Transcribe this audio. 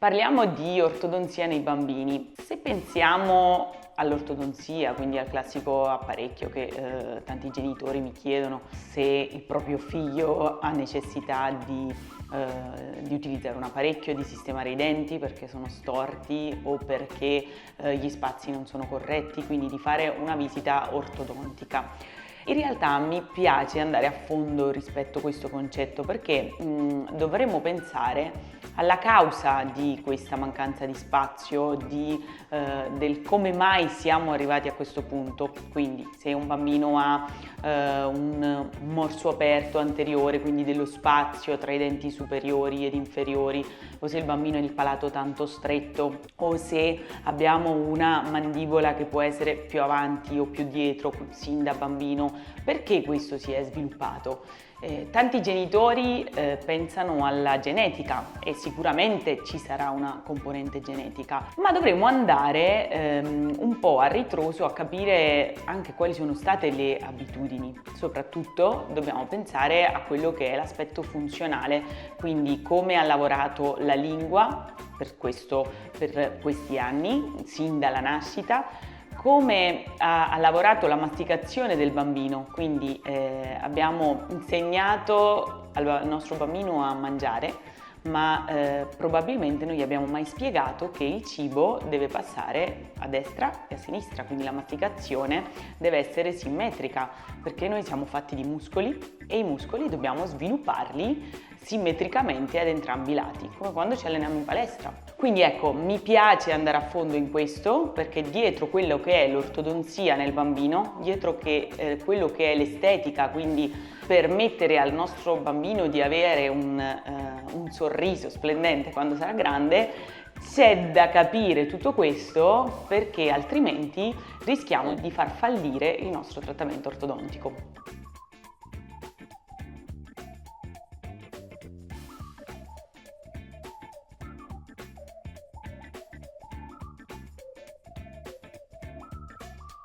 Parliamo di ortodonzia nei bambini. Se pensiamo all'ortodonzia, quindi al classico apparecchio che tanti genitori mi chiedono se il proprio figlio ha necessità di utilizzare un apparecchio, di sistemare i denti perché sono storti o perché gli spazi non sono corretti, quindi di fare una visita ortodontica. In realtà mi piace andare a fondo rispetto a questo concetto perché dovremmo pensare alla causa di questa mancanza di spazio, del come mai siamo arrivati a questo punto. Quindi se un bambino ha un morso aperto anteriore, quindi dello spazio tra i denti superiori ed inferiori, o se il bambino ha il palato tanto stretto, o se abbiamo una mandibola che può essere più avanti o più dietro sin da bambino, perché questo si è sviluppato? Tanti genitori pensano alla genetica e sicuramente ci sarà una componente genetica, ma dovremmo andare un po' a ritroso a capire anche quali sono state le abitudini. Soprattutto dobbiamo pensare a quello che è l'aspetto funzionale, quindi come ha lavorato la lingua per questi anni, sin dalla nascita, come ha lavorato la masticazione del bambino, quindi abbiamo insegnato al nostro bambino a mangiare, ma probabilmente non gli abbiamo mai spiegato che il cibo deve passare a destra e a sinistra, quindi la masticazione deve essere simmetrica, perché noi siamo fatti di muscoli e i muscoli dobbiamo svilupparli simmetricamente ad entrambi i lati, come quando ci alleniamo in palestra. Quindi ecco, mi piace andare a fondo in questo perché dietro quello che è l'ortodonzia nel bambino, dietro quello che è l'estetica, quindi permettere al nostro bambino di avere un sorriso splendente quando sarà grande, c'è da capire tutto questo perché altrimenti rischiamo di far fallire il nostro trattamento ortodontico.